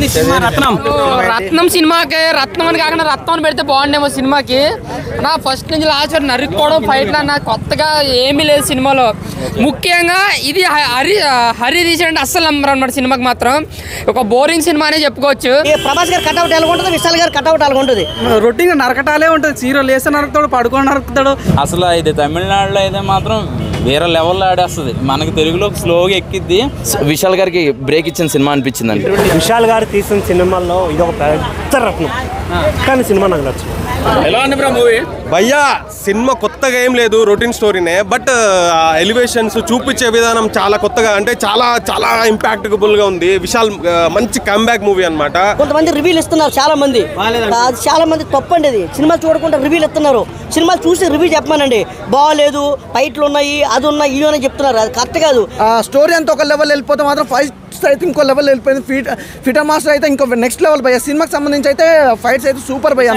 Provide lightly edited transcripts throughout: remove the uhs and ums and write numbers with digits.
ఉంది సినిమా రత్నం? రత్నం సినిమాకి రత్నం అని కాకుండా రత్నం అని పెడితే బాగుండేమో సినిమాకి. నా ఫస్ట్ నుంచి లాస్ట్ వరకు నరుక్కోవడం ఫైట్లు అన్న కొత్తగా ఏమీ లేదు సినిమాలో. ముఖ్యంగా ఇది హరి తీసేయండి అస్సలు నమ్మరు అనమాట. సినిమాకి మాత్రం ఒక బోరింగ్ సినిమా అనే చెప్పుకోవచ్చు. ప్రభాస్ గారు కట్అవుట్ ఎలా ఉంటుంది, విశాల్ గారు కట్అవుట్ ఎలా ఉంటుంది. రొటీన్ నరకటాలే ఉంటుంది. హీరో లేసే నరుకుతాడు, పడుకొని నరుకుతాడు. అసలు ఇది తమిళనాడులో అయితే మాత్రం వేరే లెవెల్లో ఆడేస్తుంది. మనకి తెలుగులో స్లోగా ఎక్కిద్ది. విశాల్ గారికి బ్రేక్ ఇచ్చిన సినిమా అనిపించిందండి. విశాల్ గారు తీసిన సినిమాల్లో ఇది ఒక పెద్ద రత్నం. కానీ సినిమా నాకు నచ్చింది. ఎలా ఉంది బ్రో మూవీ? భయ్యా సినిమా కొత్తగా ఏం లేదు, రొటీన్ స్టోరీనే. బట్ ఎలివేషన్స్ చూపించే విధానం చాలా కొత్తగా, అంటే చాలా చాలా ఇంపాక్టబుల్గా ఉంది. విశాల్ మంచి కమ్బ్యాక్ మూవీ అనమాట. కొంతమంది రివ్యూలు ఇస్తున్నారు, చాలా మంది తప్పండి. అది సినిమా చూడకుండా రివ్యూలు ఇస్తున్నారు. సినిమాలు చూసి రివ్యూ చెప్పమానండి. బాగాలేదు, ఫైట్లు ఉన్నాయి, అది ఉన్నాయి, ఇవి అని చెప్తున్నారు. అది కరెక్ట్ కాదు. స్టోరీ అంతా ఒక లెవెల్ వెళ్ళిపోతే మాత్రం ఫైట్స్ అయితే ఇంకో లెవెల్ వెళ్ళిపోయింది. ఫిటర్ మాస్టర్ అయితే ఇంకో నెక్స్ట్ లెవెల్ భయ్య. సినిమాకి సంబంధించి అయితే ఫైట్స్ అయితే సూపర్ భయ్య.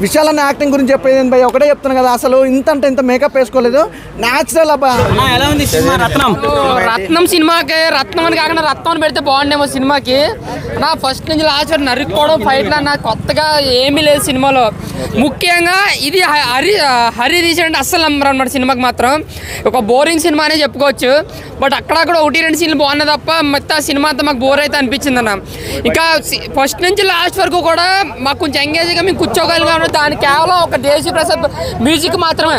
విశాల్ అన్న యాక్టింగ్ గురించి చెప్పేది భయ్య ఒకటే చెప్తాను కదా, అసలు ఇంత అంటే ఇంత మేకప్ వేసుకోలేదు, న్యాచురల్ అబ్బా. ఎలా ఉంది సినిమా రత్నం? రత్నం సినిమాకి రత్నం అని కాకుండా రత్నం అని పెడితే బాగుండేమో సినిమాకి. నా ఫస్ట్ నుంచి లాస్ట్ వరకు నరుక్కోవడం ఫైట్లు అన్న కొత్తగా ఏమీ లేదు సినిమాలో. ముఖ్యంగా ఇది హరి తీసేయండి అస్సలు నమ్మరు అనమాట. సినిమాకి మాత్రం ఒక బోరింగ్ సినిమా అనే చెప్పుకోవచ్చు. బట్ అక్కడక్కడ 1-2 సీన్లు బాగున్నాయి తప్ప మొత్తం సినిమా అంతా మాకు బోర్ అయితే అనిపించింది అన్న. ఇంకా ఫస్ట్ నుంచి లాస్ట్ వరకు కూడా మాకు కొంచెం ఎంగేజ్గా మేము కూర్చోగలిగా. దాని కేవలం ఒక దేశీ ప్రసాద్ మ్యూజిక్ మాత్రమే,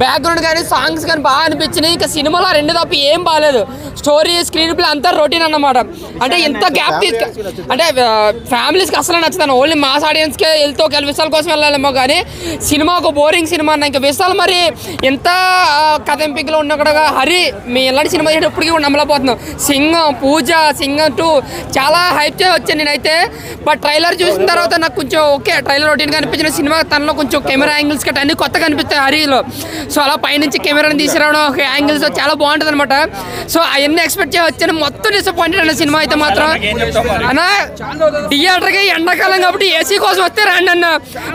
బ్యాక్గ్రౌండ్ కానీ సాంగ్స్ కానీ బాగా అనిపించినాయి. ఇంకా సినిమాలో 2 తప్ప ఏం బాగాలేదు. స్టోరీ స్క్రీన్ ప్లే అంతా రొటీన్ అన్నమాట. అంటే ఎంత గ్యాప్ అంటే ఫ్యామిలీస్కి అసలు నచ్చుతాను. ఓన్లీ మాస్ ఆడియన్స్కే వెళ్తూ ఒకవేళ విశాల్ కోసం వెళ్ళాలేమో కానీ సినిమా ఒక బోరింగ్ సినిమా అన్న. ఇంకా విశాల్ మరి ఎంత కథ ఎంపికలో ఉన్న కూడా హరి మీ ఇలాంటి సినిమా ఇప్పటికీ కూడా నమ్మలేకపోతున్నాం. సింగం, పూజ, సింగం 2 చాలా హైప్ చేసి వచ్చాను నేనైతే. బట్ ట్రైలర్ చూసిన తర్వాత నాకు కొంచెం ఓకే, ట్రైలర్ రొటీన్గా అనిపించిన సినిమా. తనలో కొంచెం కెమెరా యాంగిల్స్ గట్రా అన్ని కొత్తగా అనిపిస్తాయి హరిలో. సో అలా పైనుంచి కెమెరాని తీసుకురావడం ఒక యాంగిల్స్ చాలా బాగుంటుంది అనమాట. సో అవన్నీ ఎక్స్పెక్ట్ చేసి వచ్చాను, మొత్తం డిసప్పాయింటెడ్ అన్న సినిమా అయితే మాత్రం అన్న. థియేటర్కి ఎండాకాలం కాబట్టి ఏసీ కోసం వస్తే రండి అన్న.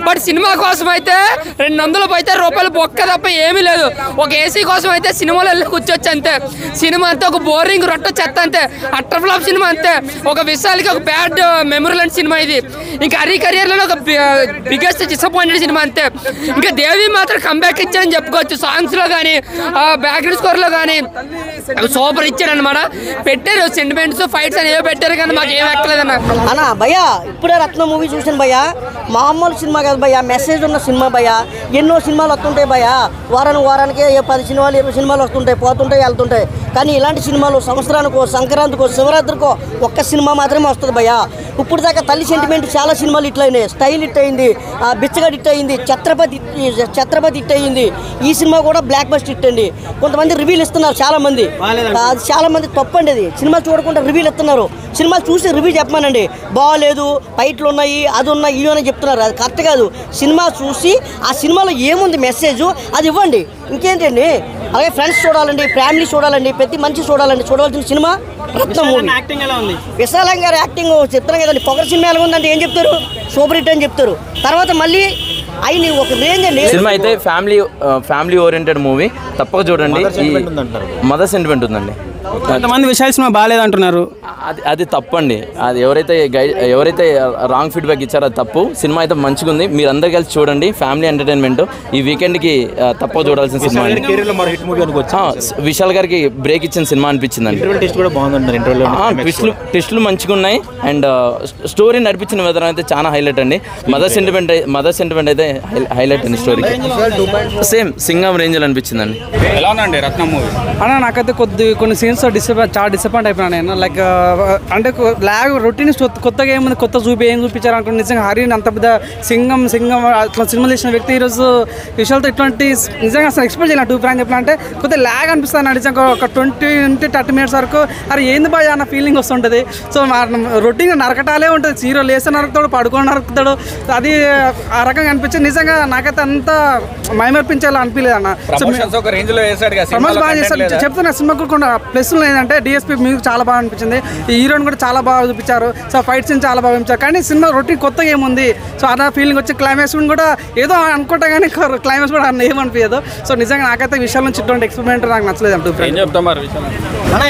బట్ సినిమా కోసం అయితే 200 అయితే రూపాయలు బొక్క తప్ప ఏమీ లేదు. ఒక ఏసీ కోసం అయితే సినిమాలో వెళ్ళి కూర్చోవచ్చు అంతే. సినిమా అంతా ఒక బోరింగ్ రొట్ట చెత్త అంతే, అట్టర్ ఫ్లాప్ సినిమా అంతే. ఒక విశాల్కి ఒక బ్యాడ్ మెమరీ లాంటి సినిమా ఇది. ఇంకా హరి కెరియర్లో ఒక బిగ్గెస్ట్ డిసప్పాయింటెడ్ సినిమా అంతే. ఇంకా దేవి మాత్రం కంబ్యాక్ ఇచ్చాడని చెప్పుకోవచ్చు. సాంగ్స్లో కానీ బ్యాక్గ్రౌండ్ స్కోర్లో కానీ సూపర్ ఇచ్చాడు అనమాట. పెట్టారు సెంటిమెంట్స్, ఫైట్స్ అని ఏవో పెట్టారు కానీ మాకు ఏం ఎక్కలేదన్న. అన్న భయ్యా ఇప్పుడే రత్నం మూవీ చూసాను భయ్యా. మామూలు సినిమా కాదు భయ్యా, మెసేజ్ ఉన్న సినిమా భయ్యా. ఎన్నో సినిమాలు వస్తుంటాయి భయ్యా, వారానికి 10 సినిమాలు 20 సినిమాలు వస్తుంటాయి, పోతుంటాయి, వెళ్తుంటాయి. కానీ ఇలాంటి సినిమాలు సంవత్సరానికో, సంక్రాంతికో, శివరాత్రికో ఒక్క సినిమా మాత్రమే వస్తుంది భయ్యా. ఇప్పుడు దాకా తల్లి సెంటిమెంట్ చాలా సినిమాలు ఇట్లా అయినాయి. స్టైల్ హిట్ అయింది, బిచ్చగడ్ హిట్ అయింది, ఛత్రపతి హిట్ అయింది. ఈ సినిమా కూడా బ్లాక్ బస్టర్ హిట్ అండి. కొంతమంది రివ్యూలు ఇస్తున్నారు, చాలా మంది తప్పండి. అది సినిమా చూడకుండా రివ్యూలు ఇస్తున్నారు. సినిమా చూసి రివ్యూ చెప్పమానండి. బాగాలేదు, ఫైట్లు ఉన్నాయి, అది ఉన్నాయి, ఇవి అని చెప్తున్నారు. అది కరెక్ట్ కాదు. సినిమా చూసి ఆ సినిమాలో ఏముంది మెసేజ్ అది ఇవ్వండి. ఇంకేంటండి, అలాగే ఫ్రెండ్స్ చూడాలండి, ఫ్యామిలీ చూడాలండి, ప్రతి మనిషి చూడాలండి. చూడవలసిన సినిమా రత్నం మూవీ. విశాలం గారు యాక్టింగ్ చెప్తున్నాం కదండి. పొగర్ సినిమా ఎలా ఉందంటే ఏం చెప్తారు, సూపర్ హిట్ అని చెప్తారు. తర్వాత మళ్ళీ ఆయన ఒక రేంజ్ అండి. సినిమా అయితే ఫ్యామిలీ ఓరియంటెడ్ మూవీ, తప్పక చూడండి. మదర్ సెంటిమెంట్ ఉందండి. కొంతమంది విశాల్ సినిమా బాగాలేదంటున్నారు. అది తప్పండి. అది ఎవరైతే రాంగ్ ఫీడ్బ్యాక్ ఇచ్చారో అది తప్పు. సినిమా అయితే మంచిగా ఉంది, మీరు అందరు కలిసి చూడండి. ఫ్యామిలీ ఎంటర్టైన్మెంట్ ఈ వీకెండ్కి తప్పక చూడాల్సిన సినిమా అండి. విశాల్ గారికి బ్రేక్ ఇచ్చిన సినిమా అనిపించిందండి. ట్విస్టులు మంచిగా ఉన్నాయి అండ్ స్టోరీ నడిపించిన విధానం అయితే చాలా హైలైట్ అండి. మదర్ సెంటిమెంట్ అయితే హైలైట్ అండి. స్టోరీకి సేమ్ సింగం రేంజ్ అనిపించిందండి. ఎలా ఉందండి రత్నం మూవీ? అన్న నాకైతే కొన్ని సీన్స్ చాలా డిసప్పాయింట్ అయిపోయినా నేను. లైక్ అంటే రొటీన్ కొత్తగా ఏముంది, కొత్త ఏం చూపించారు అనుకుంటే నిజంగా హరిని అంత పెద్ద సింగం అట్లా సినిమాలు చేసిన వ్యక్తి ఈరోజు విషయాలతో ఇటువంటి నిజంగా అసలు ఎక్స్పెక్ట్ చేయాలి. 2 ఫ్రాంక్ చెప్పాలంటే కొద్దిగా ల్యాగ్ అనిపిస్తుంది నిజంగా. ఒక 20-30 మినిట్స్ వరకు అరే ఏంది బాయ్ అన్న ఫీలింగ్ వస్తుంటుంది. సో రొటీన్ నరకటాలే ఉంటుంది. హీరో లేసే నరుకుతాడు, పడుకొని నరుకుతాడు. అది ఆ రకంగా అనిపించింది. నిజంగా నాకైతే అంత మైమర్పించేలా అనిపించలేదు అన్న. బాగా చేశారు చెప్తున్నా. సినిమాకు కూడా ప్లస్ ఏంటంటే డిఎస్పీ మ్యూజిక్ చాలా బాగా అనిపించింది. ఈ హీరోని కూడా చాలా బాగా చూపించారు. సో ఫైట్ సీన్ చాలా బాగా చూపించారు. కానీ సినిమా రొటీన్ కొత్తగా ఏముంది. సో అదే ఫీలింగ్ వచ్చి క్లైమాక్స్ కూడా ఏదో అనుకుంటా కానీ క్లైమాక్స్ కూడా ఏమనిపించదు. సో నిజంగా నాకైతే విషయాల నుంచి ఇటువంటి ఎక్స్పెరిమెంట్ నాకు నచ్చలేదు అంటూ.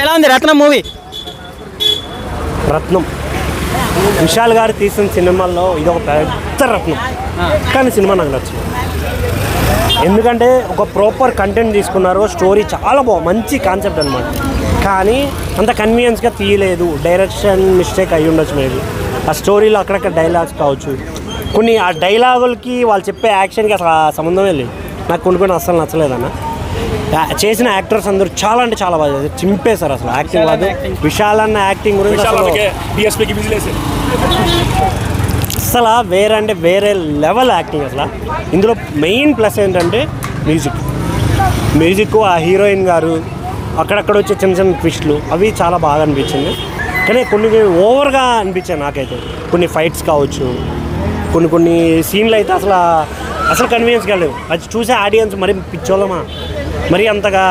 ఎలా ఉంది రత్నం మూవీ? రత్నం విశాల్ గారు తీసిన సినిమాల్లో ఇది ఒక పెద్ద రత్నం, కానీ సినిమా నాకు నచ్చింది. ఎందుకంటే ఒక ప్రాపర్ కంటెంట్ తీసుకున్నారు, స్టోరీ చాలా మంచి కాన్సెప్ట్ అనమాట. కానీ అంత కన్వీనియన్స్గా తీయలేదు, డైరెక్షన్ మిస్టేక్ అయ్యి ఉండొచ్చు మేబీ. ఆ స్టోరీలో అక్కడక్కడ డైలాగ్స్ కావచ్చు, కొన్ని ఆ డైలాగులకి వాళ్ళు చెప్పే యాక్షన్కి అసలు సంబంధమే లేదు. నాకు కొన్ని అస్సలు నచ్చలేదన్న. చేసిన యాక్టర్స్ అందరూ చాలా అంటే చాలా బాగా చేశారు, చింపేశారు అసలు యాక్టింగ్. కాదు విశాల్ అన్న యాక్టింగ్ గురించి అసలు వేరే అంటే వేరే లెవెల్ యాక్టింగ్ అసలు. ఇందులో మెయిన్ ప్లస్ ఏంటంటే మ్యూజిక్, ఆ హీరోయిన్ గారు అక్కడక్కడ వచ్చే చిన్న చిన్న ట్విస్ట్లు అవి చాలా బాగా అనిపించింది. కానీ కొన్ని ఓవర్గా అనిపించాయి నాకైతే. కొన్ని ఫైట్స్ కావచ్చు, కొన్ని సీన్లు అయితే అసలు కన్వీనియన్స్గా లేవు. అది చూసే ఆడియన్స్ మరి పిచ్చోళ్ళమా, మరి అంతగా.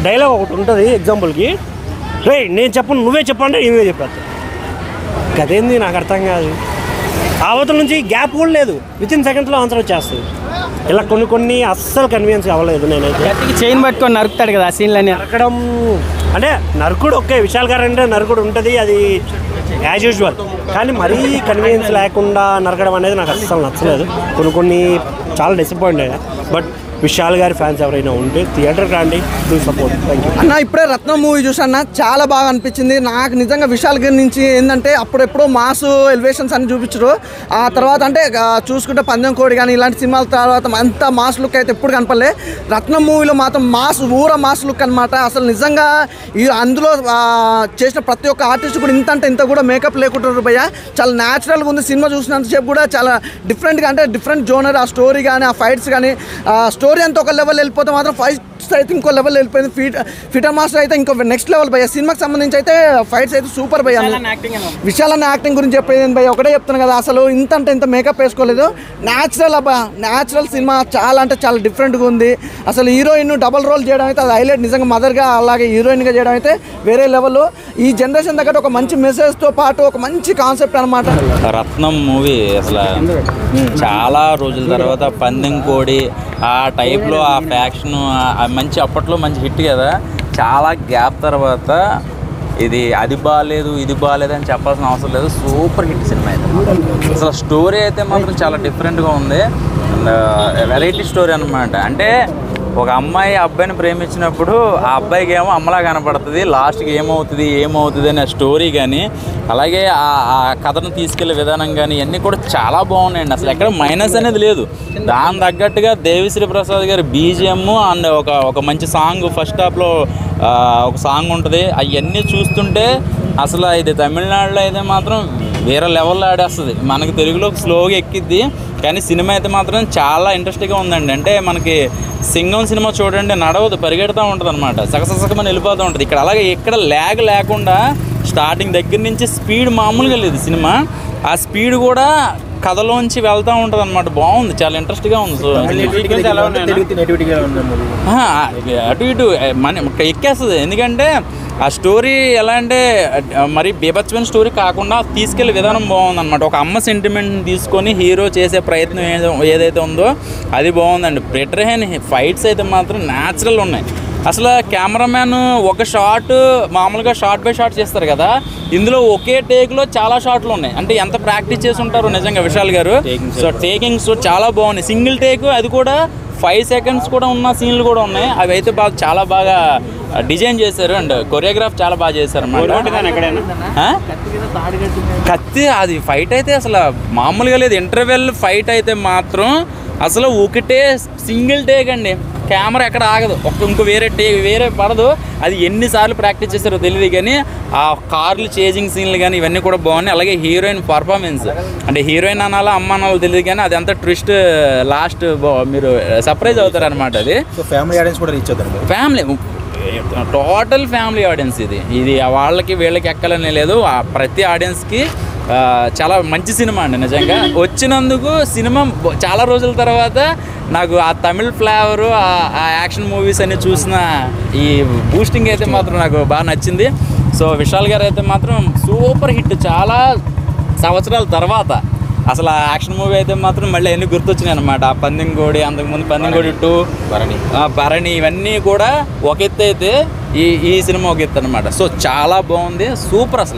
డైలాగ్ ఒకటి ఉంటుంది ఎగ్జాంపుల్కి, రే నేను చెప్పను నువ్వే చెప్పంటే నువ్వే చెప్పేస్తా. అదేంది నాకు అర్థం కాదు. అవతల నుంచి గ్యాప్ కూడా లేదు, వితిన్ సెకండ్స్లో ఆన్సర్ వచ్చేస్తుంది. ఇలా కొన్ని అస్సలు కన్వీనియన్స్ అవ్వలేదు. నేనైతే చైన్ పట్టుకొని నరుకుతాడు కదా ఆ సీన్లన్నీ. నరకడం అంటే నరకుడు ఓకే, విశాల్ గారు అంటే నరకుడు ఉంటుంది, అది యాజ్ యూజువల్. కానీ మరీ కన్వీనియన్స్ లేకుండా నరకడం అనేది నాకు అస్సలు నచ్చలేదు. కొన్ని చాలా డిసప్పాయింట్ అయ్యా. బట్ విశాల్ గారి ఫ్యాన్స్ ఎవరైనా ఉంటే థియేటర్కి రండి, డూ సపోర్ట్. థ్యాంక్ యూ అన్న. ఇప్పుడే రత్నం మూవీ చూసాను, చాలా బాగా అనిపించింది నాకు నిజంగా. విశాల్ గారి నుంచి ఏంటంటే అప్పుడెప్పుడో మాస్ ఎలివేషన్స్ అని చూపించరు, ఆ తర్వాత అంటే చూసుకుంటే పందెం కోడి కానీ ఇలాంటి సినిమాల తర్వాత అంత మాస్ లుక్ అయితే ఎప్పుడు కనపడలే. రత్నం మూవీలో మాత్రం మాస్ లుక్ అనమాట. అసలు నిజంగా అందులో చేసిన ప్రతి ఒక్క ఆర్టిస్ట్ కూడా ఇంత కూడా మేకప్ లేకుంటారు భయ్య. చాలా న్యాచురల్గా ఉంది సినిమా. చూసినంతసేపు కూడా చాలా డిఫరెంట్గా, అంటే డిఫరెంట్ జోనర్. ఆ స్టోరీ కానీ ఆ ఫైట్స్ కానీ, స్టోరీ అంతా ఒక లెవెల్ వెళ్ళిపోతే మాత్రం ఫైట్స్ అయితే ఇంకో లెవెల్ వెళ్ళిపోయింది. ఫీటర్ మాస్టర్ అయితే ఇంకో నెక్స్ట్ లెవెల్ భయ్య. సినిమాకి సంబంధించి అయితే ఫైట్స్ అయితే సూపర్ భయ్య. విశాల్ అన్న యాక్టింగ్ గురించి చెప్పేది భయ్య, ఒకటే చెప్తాను కదా, అసలు ఇంత మేకప్ వేసుకోలేదు. న్యాచురల్ సినిమా, చాలా అంటే చాలా డిఫరెంట్గా ఉంది. అసలు హీరోయిన్ డబల్ రోల్ చేయడం అయితే అది హైలైట్ నిజంగా. మదర్గా అలాగే హీరోయిన్గా చేయడం అయితే వేరే లెవెల్. ఈ జనరేషన్ దగ్గర ఒక మంచి మెసేజ్తో పాటు ఒక మంచి కాన్సెప్ట్ అనమాట. రత్నం మూవీ అసలు చాలా రోజుల తర్వాత పందెం కోడి ఆ టైప్లో ఆ ఫ్యాక్షన్ మంచి అప్పట్లో మంచి హిట్ కదా. చాలా గ్యాప్ తర్వాత అది బాగాలేదు ఇది బాగాలేదు అని చెప్పాల్సిన అవసరం లేదు, సూపర్ హిట్ సినిమా అయితే. అసలు స్టోరీ అయితే మాత్రం చాలా డిఫరెంట్గా ఉంది, వెరైటీ స్టోరీ అనమాట. అంటే ఒక అమ్మాయి అబ్బాయిని ప్రేమించినప్పుడు ఆ అబ్బాయికి ఏమో అమ్మలా కనపడుతుంది, లాస్ట్కి ఏమవుతుంది అనే స్టోరీ కానీ, అలాగే ఆ కథను తీసుకెళ్లే విధానం కానీ ఇవన్నీ కూడా చాలా బాగున్నాయండి. అసలు ఎక్కడ మైనస్ అనేది లేదు. దాని తగ్గట్టుగా దేవిశ్రీ ప్రసాద్ గారి బీజిఎం అండ్ ఒక మంచి సాంగ్ ఫస్ట్ హాఫ్లో ఒక సాంగ్ ఉంటుంది. అవన్నీ చూస్తుంటే అసలు ఇది తమిళనాడులో అయితే మాత్రం వేరే లెవెల్లో ఆడేస్తుంది, మనకి తెలుగులో స్లోగా ఎక్కిద్ది. కానీ సినిమా అయితే మాత్రం చాలా ఇంట్రెస్టింగ్గా ఉందండి. అంటే మనకి సింగం సినిమా చూడండి, నడవదు, పరిగెడుతూ ఉంటుంది అనమాట, సగసగమని వెళ్ళిపోతూ ఉంటుంది. ఇక్కడ అలాగే ఎక్కడ ల్యాగ్ లేకుండా స్టార్టింగ్ దగ్గర నుంచి స్పీడ్ మామూలుగా లేదు సినిమా. ఆ స్పీడ్ కూడా కథలోంచి వెళ్తూ ఉంటుంది అనమాట. బాగుంది, చాలా ఇంట్రెస్ట్గా ఉంది. సో అటు ఇటు ఎక్కేస్తుంది. ఎందుకంటే ఆ స్టోరీ ఎలా అంటే మరి బీభత్సమైన స్టోరీ కాకుండా తీసుకెళ్లే విధానం బాగుందన్నమాట. ఒక అమ్మ సెంటిమెంట్ని తీసుకొని హీరో చేసే ప్రయత్నం ఏదైతే ఉందో అది బాగుందండి. బెటర్ ఫైట్స్ అయితే మాత్రం న్యాచురల్ ఉన్నాయి. అసలు కెమెరామ్యాన్ ఒక షాట్ మామూలుగా షార్ట్ బై షాట్ చేస్తారు కదా, ఇందులో ఒకే టేక్లో చాలా షాట్లు ఉన్నాయి. అంటే ఎంత ప్రాక్టీస్ చేసి ఉంటారో నిజంగా విశాల్ గారు. సో టేకింగ్స్ చాలా బాగున్నాయి, సింగిల్ టేక్, అది కూడా 5 seconds కూడా ఉన్న సీన్లు కూడా ఉన్నాయి. అవి అయితే చాలా బాగా డిజైన్ చేశారు అండ్ కొరియోగ్రాఫ్ చాలా బాగా చేశారు అన్నమాట. కత్తి అది ఫైట్ అయితే అసలు మామూలుగా లేదు. ఇంటర్వెల్ ఫైట్ అయితే మాత్రం అసలు ఒకటే సింగిల్ టేక్ అండి, కెమెరా ఎక్కడ ఆగదు, ఇంకో వేరే పడదు. అది ఎన్నిసార్లు ప్రాక్టీస్ చేస్తారో తెలియదు కానీ ఆ కార్లు చేజింగ్ సీన్లు కానీ ఇవన్నీ కూడా బాగున్నాయి. అలాగే హీరోయిన్ పర్ఫార్మెన్స్, అంటే హీరోయిన్ అనాలా అమ్మ అనాలో తెలియదు కానీ అది అంతా ట్విస్ట్ లాస్ట్ మీరు సర్ప్రైజ్ అవుతారు అనమాట. అది ఫ్యామిలీ ఆడియన్స్ కూడా రీచ్ అవుతారు, ఫ్యామిలీ టోటల్ ఫ్యామిలీ ఆడియన్స్. ఇది వాళ్ళకి వీళ్ళకి ఎక్కాలనే లేదు, ప్రతి ఆడియన్స్కి చాలా మంచి సినిమా అండి నిజంగా. వచ్చినందుకు సినిమా చాలా రోజుల తర్వాత నాకు ఆ తమిళ్ ఫ్లేవరు ఆ యాక్షన్ మూవీస్ అన్ని చూసిన ఈ బూస్టింగ్ అయితే మాత్రం నాకు బాగా నచ్చింది. సో విశాల్ గారు అయితే మాత్రం సూపర్ హిట్. చాలా సంవత్సరాల తర్వాత అసలు ఆ యాక్షన్ మూవీ అయితే మాత్రం మళ్ళీ అన్నీ గుర్తొచ్చినాయి అనమాట. ఆ పందెంకోడి, అంతకుముందు పందెంకోడి 2, భరణి ఇవన్నీ కూడా ఒక ఎత్తు అయితే ఈ సినిమా ఒక ఎత్తు అనమాట. సో చాలా బాగుంది, సూపర్ అసలు.